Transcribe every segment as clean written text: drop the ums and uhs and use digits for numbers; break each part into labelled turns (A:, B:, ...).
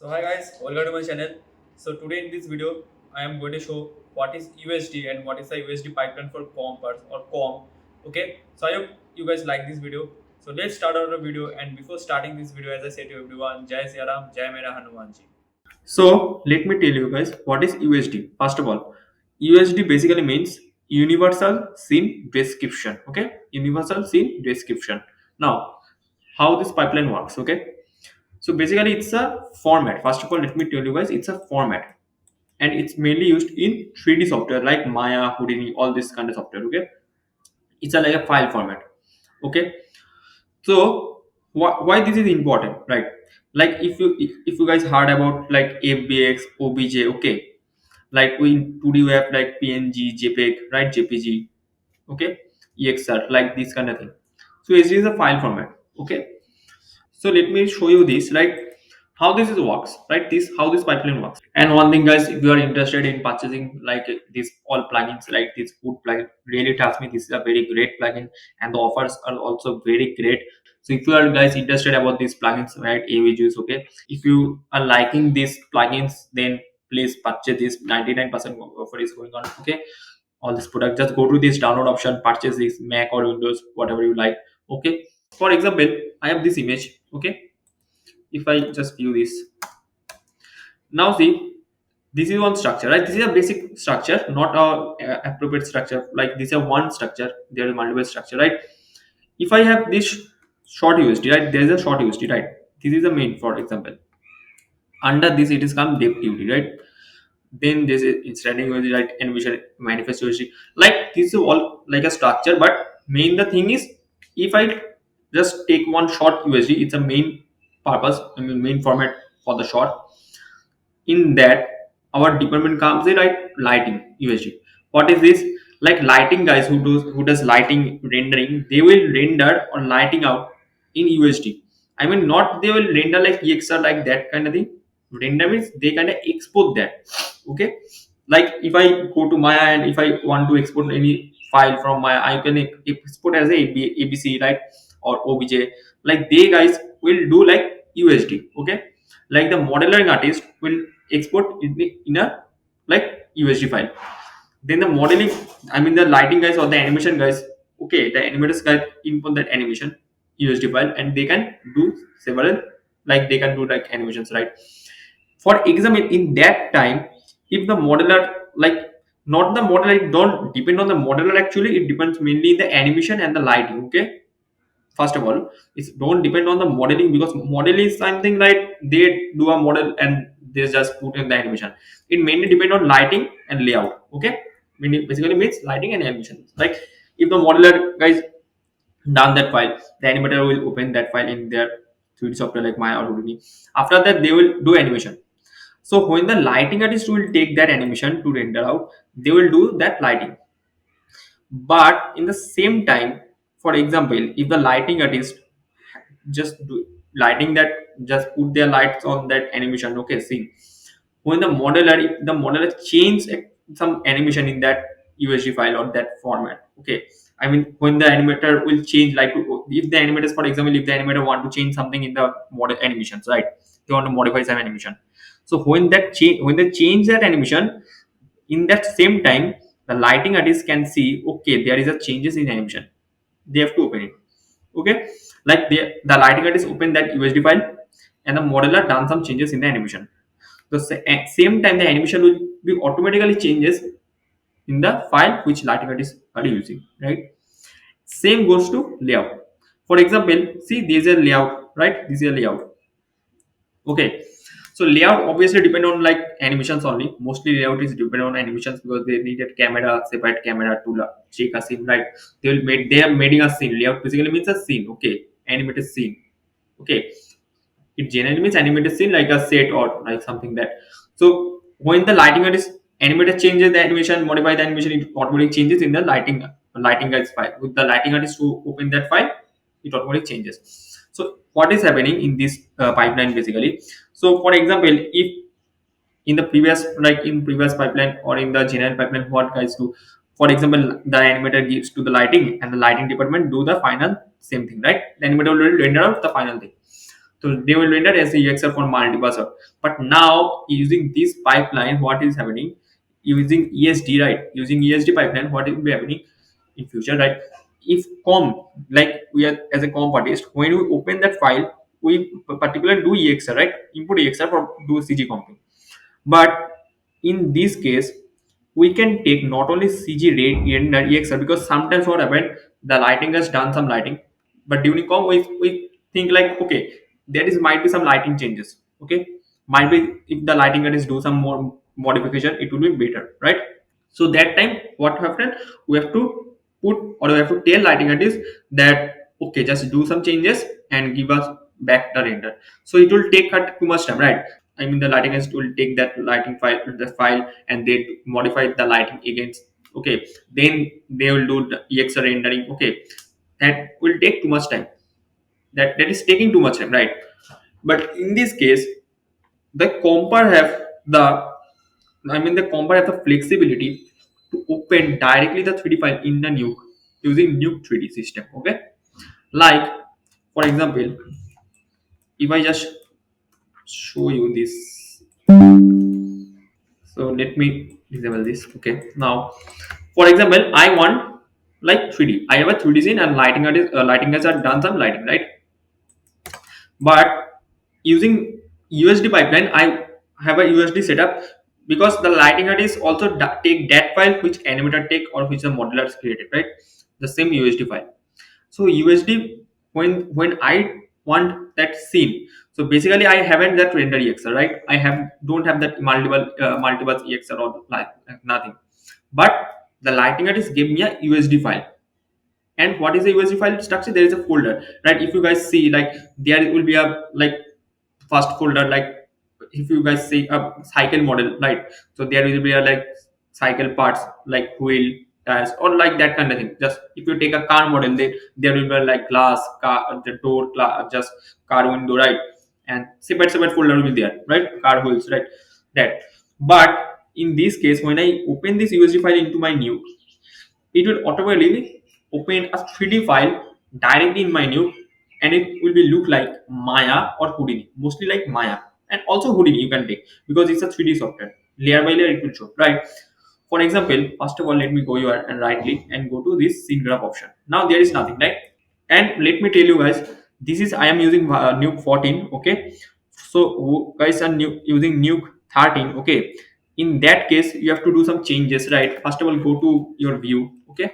A: So hi guys, welcome to my channel. So today in this video, I am going to show what is USD and what is the USD pipeline for COM parts or COM. Okay, so I hope you guys like this video. So let's start our video. And before starting this video, as I said to everyone, Jai Siya Ram, Jai Mera Hanumanji. So let me tell you guys what is USD. First of all, USD basically means Universal Scene Description. Okay, Universal Scene Description. Now, how this pipeline works? Okay, so basically, it's a format. First of all, let me tell you guys, it's a format, and it's mainly used in 3D software like Maya, Houdini, all this kind of software. Okay, it's a like a file format. Okay, so why this is important, right? Like if you guys heard about like FBX, OBJ, okay, like we in 2D we have like PNG, JPEG, right? JPG, okay, EXR, like this kind of thing. So SD is a file format. Okay, so let me show you this, like how this is works, right? This how this pipeline works. And one thing, guys, if you are interested in purchasing like this all plugins, like this food plugin, really trust me, this is a very great plugin, and the offers are also very great. So if you are guys interested about these plugins, right, AVGs, okay, if you are liking these plugins, then please purchase this. 99% offer is going on. Okay, all this product, just go to this download option, purchase this Mac or Windows, whatever you like. Okay, for example, I have this image. Okay, if I just view this, now see, this is one structure, right? This is a basic structure, not a appropriate structure. Like this is a one structure, there is multiple structure, right? If I have this short USD, right, there is a short USD, right? This is the main, for example. Under this it is come depth USD, right? Then this is standing USD, right? And we should manifest USD. Like this is all like a structure, but main the thing is, if I just take one short USD, it's a main purpose, I mean main format for the short. In that, our department comes in, right? Lighting USD. What is this? Like lighting guys who does lighting rendering, they will render or lighting out in USD. I mean, not they will render like EXR, like that kind of thing. Render means they kind of export that. Okay, like if I go to Maya and if I want to export any file from Maya, I can export as a ABC, right, or OBJ. Like they guys will do like USD. Okay, like the modeling artist will export in a like USD file. Then the modeling, I mean the lighting guys or the animation guys, okay, the animators guys input that animation USD file, and they can do several, like they can do like animations, right? For example, in that time, if the modeler, like, not the modeler, it don't depend on the modeler, actually it depends mainly the animation and the lighting. Okay, first of all, it's don't depend on the modeling, because model is something like they do a model and they just put in the animation. It mainly depend on lighting and layout. Okay, meaning basically means lighting and animation. Like if the modeler guys done that file, the animator will open that file in their 3D software like Maya or Houdini. After that, they will do animation. So when the lighting artist will take that animation to render out, they will do that lighting. But in the same time, for example, if the lighting artist just do lighting that, just put their lights on that animation, okay, see, when the modeler, if the modeler change some animation in that USD file or that format, okay, I mean when the animator will change, like if the animators, for example, if the animator want to change something in the model animations, right, they want to modify some animation. So when that change, when they change that animation, in that same time, the lighting artist can see, okay, there is a changes in animation, they have to open it. Okay, like the lighting artist open that USD file, and the modeler done some changes in the animation. The at same time, the animation will be automatically changes in the file which lighting artists are using, right? Same goes to layout. For example, see, this is a layout, right? This is a layout. Okay, so layout obviously depend on like animations only. Mostly layout is depend on animations because they needed camera, separate camera to check a scene, right? They are making a scene. Layout basically means a scene. Okay, animated scene. Okay, it generally means animated scene like a set or like something that. So when the lighting artist animator changes the animation, modify the animation, it automatically changes in the lighting guys file. With the lighting artist to open that file, it automatically changes. So what is happening in this pipeline basically? So for example, if in the previous, like in previous pipeline or in the general pipeline, what guys do? For example, the animator gives to the lighting, and the lighting department do the final same thing, right? The animator will render out the final thing. So they will render as a EXR for multi-buzzer. But now using this pipeline, what is happening? Using ESD, right? Using ESD pipeline, what will be happening in future, right? If com, like we are as a com artist, when we open that file, we particularly do EXR, right? Input EXR for do CG comping. But in this case, we can take not only CG rate and EXR, because sometimes what happened, the lighting has done some lighting, but during com we think like, okay, there is might be some lighting changes. Okay, might be if the lighting is do some more modification, it will be better, right? So that time what happened, we have to put, or we have to tell lighting artist that okay, just do some changes and give us back the render. So it will take cut too much time, right? I mean, the lighting artist will take that lighting file, the file, and they modify the lighting against. Okay, then they will do the EXR rendering. Okay, that will take too much time. That is taking too much time, right? But in this case, the comper have the, I mean, the comper have the flexibility to open directly the 3D file in the Nuke using Nuke 3D system. Okay, like for example, if I just show you this, so let me disable this. Okay, now for example, I want like 3D. I have a 3D scene and lighting artist, lighting has done some lighting, right? But using USD pipeline, I have a USD setup because the lighting artist also take that file which animator take or which the modeler is created, right? The same USD file. So USD, when I want that scene, so basically I haven't that render EXR, right? I don't have that multiple EXR or like nothing. But the lighting artist gave me a USD file. And what is a USD file structure? There is a folder, right? If you guys see, like there will be a like first folder, like if you guys see a cycle model, right? So there will be a like cycle parts like wheel, tires, or like that kind of thing. Just if you take a car model, there will be like glass, car, the door, just car window, right? And separate folder will be there, right? Car wheels, right? That. But in this case, when I open this USD file into my new, it will automatically open a 3D file directly in my new, and it will be look like Maya or Houdini, mostly like Maya, and also Houdini you can take because it's a 3D software. Layer by layer it will show, right? For example, first of all, let me go here and right click and go to this scene graph option. Now there is nothing, right? And let me tell you guys, this is I am using Nuke 14. Okay, so who guys are using Nuke 13. Okay, in that case you have to do some changes, right? First of all, go to your view. Okay,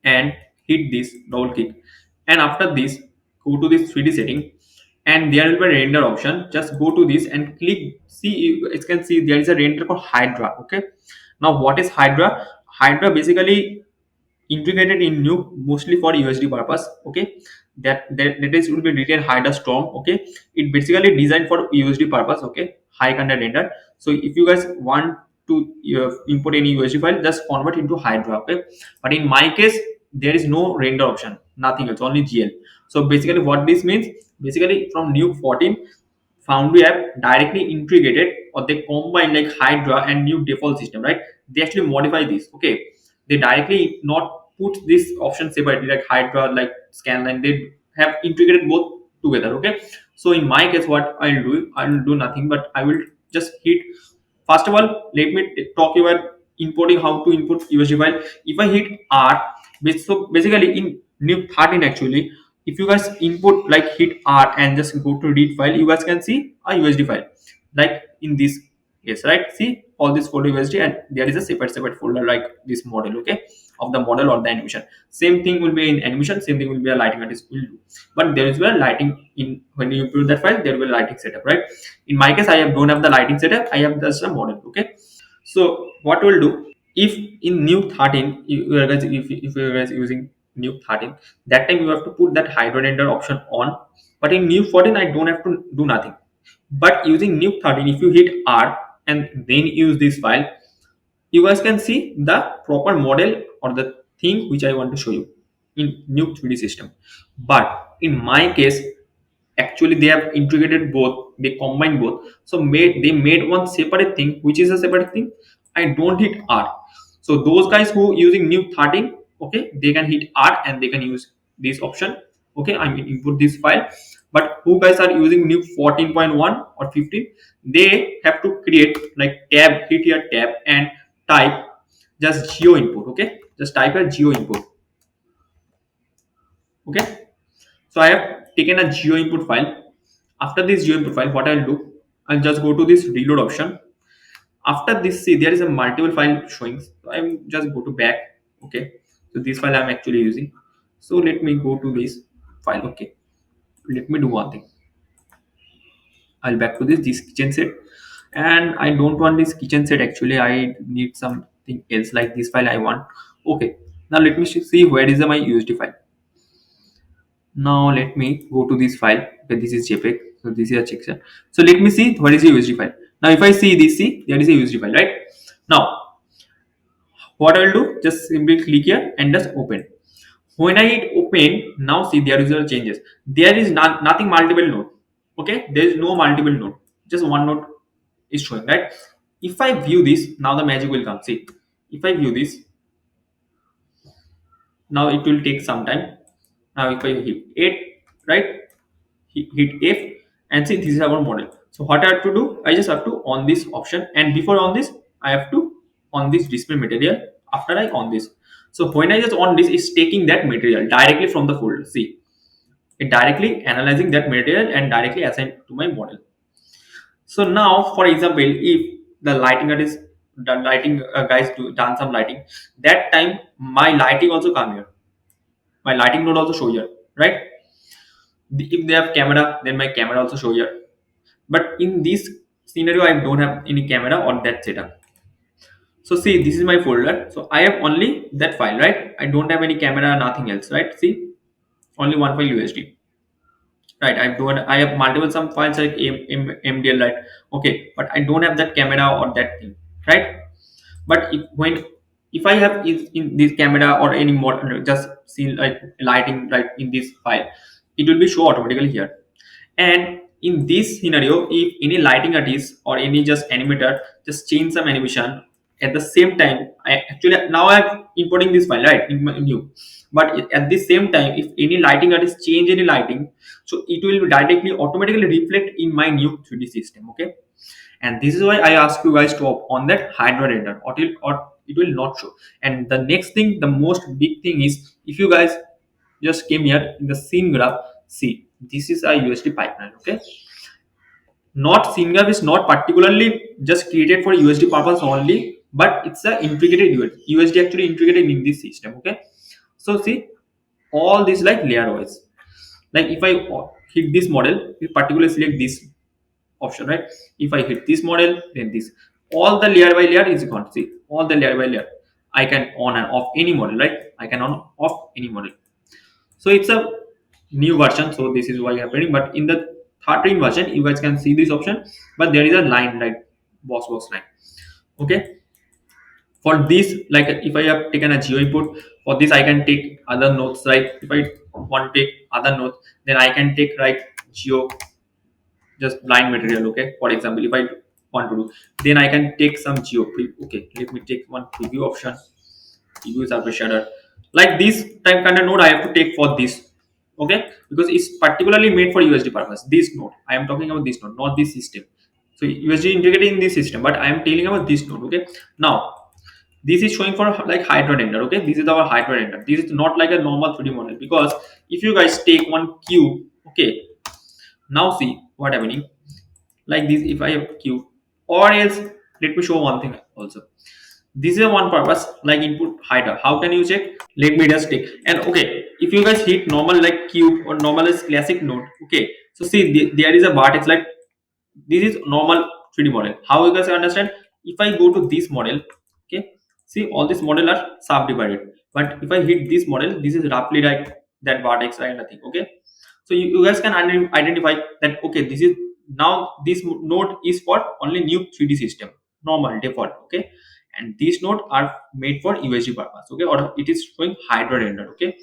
A: and hit this double click, and after this go to this 3D setting, and there will be a render option. Just go to this and click, see, you can see there is a render called Hydra. Okay, now what is Hydra? Hydra basically integrated in Nuke mostly for USD purpose. Okay, that is will be written Hydra Storm. Okay, it basically designed for USD purpose. Okay, high content render. So if you guys want to import any USD file, just convert into Hydra. Okay, but in my case there is no render option, nothing else, only GL. So basically what this means, basically from Nuke 14, Foundry app directly integrated, or they combine like Hydra and Nuke default system, right? They actually modify this. Okay, they directly not put this option separately like Hydra, like Scanline. They have integrated both together. Okay, so in my case, what I will do nothing, but I will just hit. First of all, let me talk you about importing, how to import USD file. If I hit R, so basically in Nuke 13 actually, if you guys input like hit R and just go to read file, you guys can see a USD file like in this. Yes, right. See all this folder USD, and there is a separate folder like this model. Okay, of the model or the animation. Same thing will be in animation. Same thing will be a lighting artist will do. But there is a lighting in when you put that file. There will be a lighting setup, right? In my case, don't have the lighting setup. I have just a model. Okay, so what we'll do, if in Nuke 13, you are guys, if you are guys using Nuke 13, that time you have to put that hydro render option on. But in Nuke 14, I don't have to do nothing. But using Nuke 13, if you hit R and then use this file, you guys can see the proper model or the thing which I want to show you in Nuke 3D system. But in my case, actually they have integrated both, they combine both. So they made one separate thing. Which is a separate thing? I don't hit R. So those guys who using Nuke 13, okay, they can hit R and they can use this option. Okay, I mean input this file. but who guys are using Nuke 14.1 or 15, they have to create like tab, hit here tab and type just geo input. Okay, just type a geo input. Okay, so I have taken a geo input file. After this geo input file, what I'll do, I'll just go to this reload option. After this, see there is a multiple file showing, so I'm just go to back. Okay, so this file I'm actually using, so let me go to this file. Okay, let me do one thing. I'll back to this kitchen set, and I don't want this kitchen set. Actually, I need something else like this file I want. Okay, now let me see where is my USD file. Now let me go to this file. Okay, this is JPEG, so this is a section. So let me see what is the USD file. Now if I see this, see there is a USD file, right? Now what I will do, just simply click here and just open. When I hit open, now see there is a changes. There is nothing multiple node. Okay, there is no multiple node, just one node is showing, right? If I view this, now the magic will come. See, if I view this, now it will take some time. Now if I hit 8, right, hit F, and see this is our model. So what I have to do, I just have to on this option, and before on this I have to on this display material. After I on this, so when I just on this, is taking that material directly from the folder. See, it directly analyzing that material and directly assigned to my model. So now for example, if the lighting artist, the lighting guys done some lighting, that time my lighting also come here, my lighting node also show here, right? If they have camera, then my camera also show here. But in this scenario, I don't have any camera or that setup. So see, this is my folder. So I have only that file, right? I don't have any camera, nothing else, right? See, only one file USD, right? I don't. I have multiple some files like MDL, right? Okay, but I don't have that camera or that thing, right? But if I have in this camera or any more, just see like lighting right in this file, it will be show automatically here. And in this scenario, if any lighting artist or any just animator just change some animation at the same time, I actually now I'm importing this file right in my new. But at the same time, if any lighting artist change any lighting, so it will directly automatically reflect in my new 3D system. Okay, and this is why I ask you guys to on that Hydra render, or it will not show. And the next thing, the most big thing is, if you guys just came here in the scene graph, see this is a USD pipeline. Okay, not scene graph is not particularly just created for USD purpose only, but it's a integrated USD actually integrated in this system. Okay, so see all this like layer wise, like if I hit this model, we particularly select this option, right? If I hit this model, then this, all the layer by layer is gone. See, all the layer by layer, I can on and off any model, right? I can on off any model. So it's a new version, so this is why happening. But in the 13 version, you guys can see this option, but there is a line like box line. Okay, for this, like if I have taken a geo input, for this I can take other nodes, right? If I want to take other nodes, then I can take right geo just blind material. Okay, for example, if I want to do, then I can take some geo okay, let me take one preview option, preview surface shader, like this type kind of node I have to take for this. Okay, because it's particularly made for USD purpose. This node I am talking about, this node, not this system. So USD integrated in this system, but I am telling about this node. Okay, now this is showing for like Hydra render. Okay, this is our Hydra render. This is not like a normal 3D model, because if you guys take one cube, okay, now see what happening, like this. If I have cube, or else let me show one thing also. This is a one purpose like input Hydra. How can you check? Let me just take, and okay, if you guys hit normal like cube or normal is classic node. Okay, so see there is a vertex, like this is normal 3D model. How you guys understand? If I go to this model, okay, see all this model are subdivided, but if I hit this model, this is roughly like that vertex, right? Nothing. Okay, so you guys can identify that. Okay, this is now this node is for only new 3D system, normal default. Okay, and these node are made for USD purpose. Okay, or it is showing Hydra render. Okay,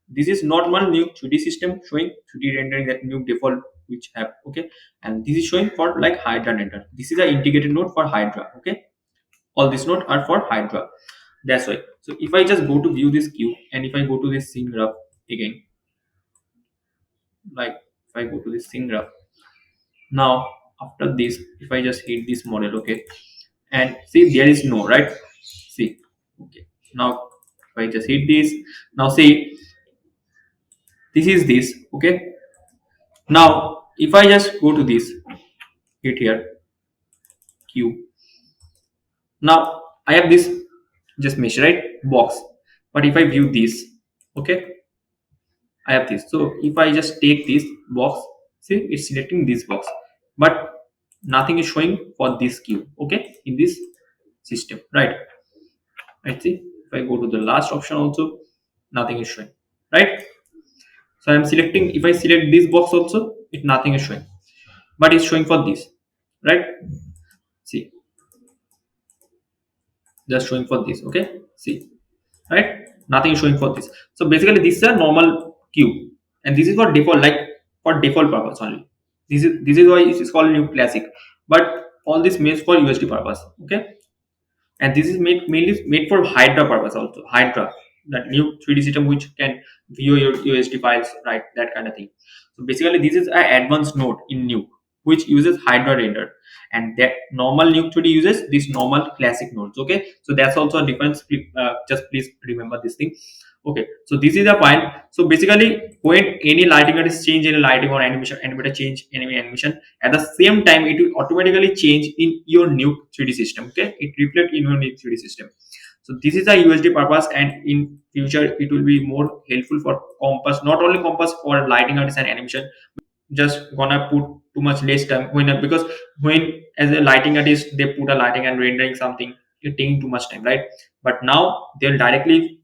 A: this is normal new 3D system showing 3D rendering, that new default which have. Okay, and this is showing for like Hydra render. This is an integrated node for Hydra. Okay, all these nodes are for Hydra. That's why. So if I just go to view this queue, and if I go to this scene graph again, like if I go to this scene graph, now after this, if I just hit this model, okay, and see there is no, right? See, okay, now if I just hit this, now see this is this, okay. Now if I just go to this, hit here Q, now I have this just mesh, right, box. But if I view this, okay, I have this. So if I just take this box, see it's selecting this box, but nothing is showing for this queue, okay, in this system, right? I see if I go to the last option also, nothing is showing, right? So I'm selecting, if I select this box also, it nothing is showing, but it's showing for this, right? See, just showing for this, okay, see, right, nothing is showing for this. So basically this is a normal queue, and this is for default, like for default purpose only. This is why it is called new classic, but all this means for USD purpose, okay. And this is mainly made for Hydra purpose also. Hydra, that new 3D system which can view your USD files, right? That kind of thing. So basically, this is an advanced node in Nuke which uses Hydra render, and that normal Nuke 3D uses this normal classic nodes. Okay, so that's also a difference. Just please remember this thing. Okay, so this is the point. So basically, when any lighting is change, any lighting or animation, animator change any animation, at the same time it will automatically change in your new 3D system. Okay, it reflect in your new 3D system. So this is a USD purpose, and in future it will be more helpful for compass, not only compass for lighting artists and animation. Just gonna put too much less time when, because when as a lighting artist they put a lighting and rendering something, it taking too much time, right? But now they'll directly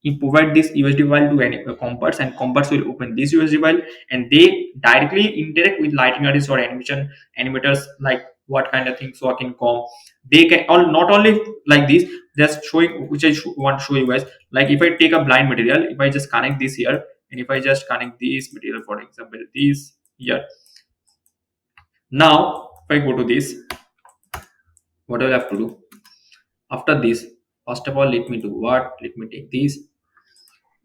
A: you provide this USD file to any compass, and compass will open this USD file, and they directly interact with lighting artists or animation animators, like what kind of things work in comp. They can all, not only like this, just showing which want to show you guys. Like if I take a blind material, if I just connect this here, and if I just connect this material, for example this here, now if I go to this, what do I have to do after this? First of all, let me do what, let me take this.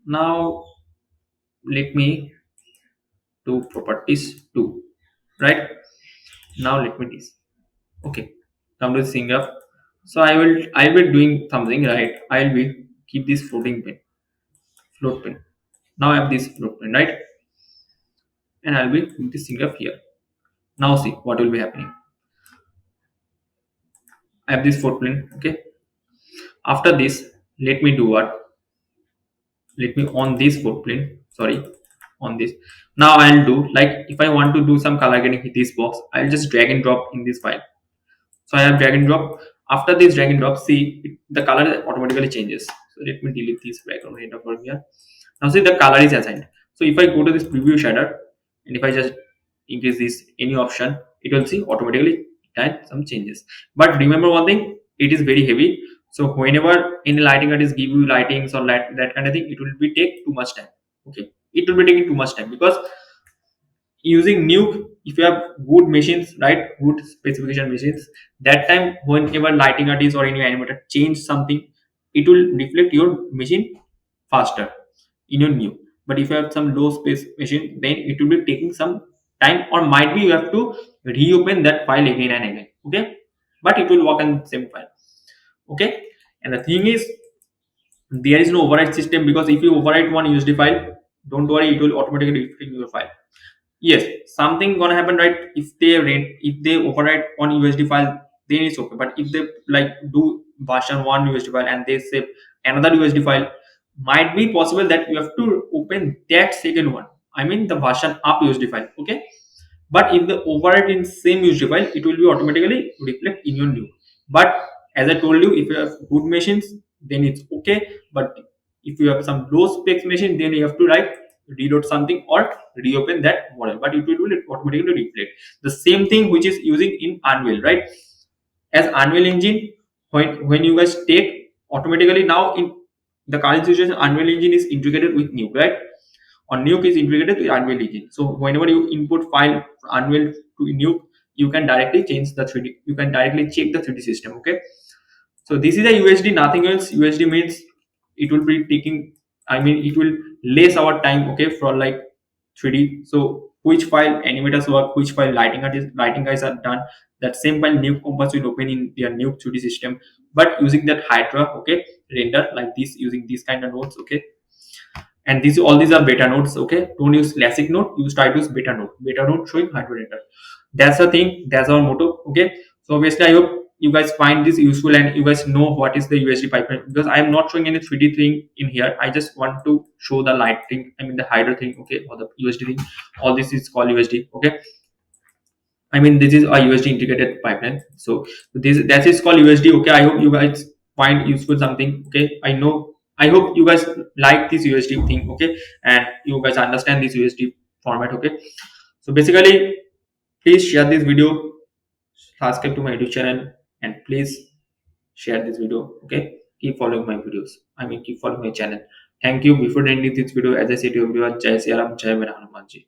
A: Now let me do properties 2, right? Now let me this, okay, come to the thing up. So I'll be doing something, right? I'll be keep this floating pin, float pin. Now I have this float pin, right? And I'll be put this thing up here. Now see what will be happening. I have this float pin, okay. After this, let me do what, let me on this footprint, sorry, on this. Now I'll do, like if I want to do some color grading with this box, I'll just drag and drop in this file. So I have drag and drop. After this drag and drop, see the color automatically changes. So let me delete this background header from here. Now see the color is assigned. So if I go to this preview shader, and if I just increase this any option, it will see automatically done some changes. But remember one thing, it is very heavy. So whenever any lighting artist give you lightings or that kind of thing, it will be take too much time. Okay, it will be taking too much time, because using Nuke, if you have good machines, right, good specification machines, that time whenever lighting artist or any animator change something, it will reflect your machine faster in your Nuke. But if you have some low space machine, then it will be taking some time, or might be you have to reopen that file again and again, okay. But it will work on the same file, okay. And the thing is, there is no override system, because if you overwrite one USD file, don't worry, it will automatically reflect your file. Yes, something gonna happen, right? If they overwrite on USD file, then it's okay. But if they like do version one USD file and they save another USD file, might be possible that you have to open that second one. I mean the version up USD file, okay? But if the override in same USD file, it will be automatically reflect in your new. But as I told you, if you have good machines, then it's okay. But if you have some low specs machine, then you have to like reload something or reopen that model. But it will automatically reflect the same thing which is using in Unreal, right? As Unreal Engine, when you guys take automatically now in the current situation, Unreal Engine is integrated with Nuke, right? Or Nuke is integrated with Unreal Engine. So whenever you input file Unreal to Nuke, you can directly change the 3D. You can directly check the 3D system. Okay. So this is a USD, nothing else. USD means it will be taking. I mean, it will less our time. Okay, for like 3D. So which file animators work, which file lighting guys are done. That same file Nuke Compass will open in their Nuke 2D system, but using that Hydra, okay, render like this, using these kind of nodes, okay. And these all these are beta nodes, okay. Don't use classic node, try to use beta node showing Hydra render. That's the thing, that's our motto, okay. So obviously I hope you guys find this useful and you guys know what is the USD pipeline, because I am not showing any 3D thing in here. I just want to show the light thing, I mean the Hydra thing, okay, or the USD thing. All this is called USD, okay. I mean this is a USD integrated pipeline. So this that is called USD, okay. I hope you guys find useful something, okay. I hope you guys like this USD thing, okay, and you guys understand this USD format, okay. So basically, please share this video, subscribe to my YouTube channel, and please share this video, okay. Keep following my videos, I mean keep following my channel. Thank you. Before ending this video, as I said to everyone, Jai Siya Ram, Jai Mera Hanuman Ji.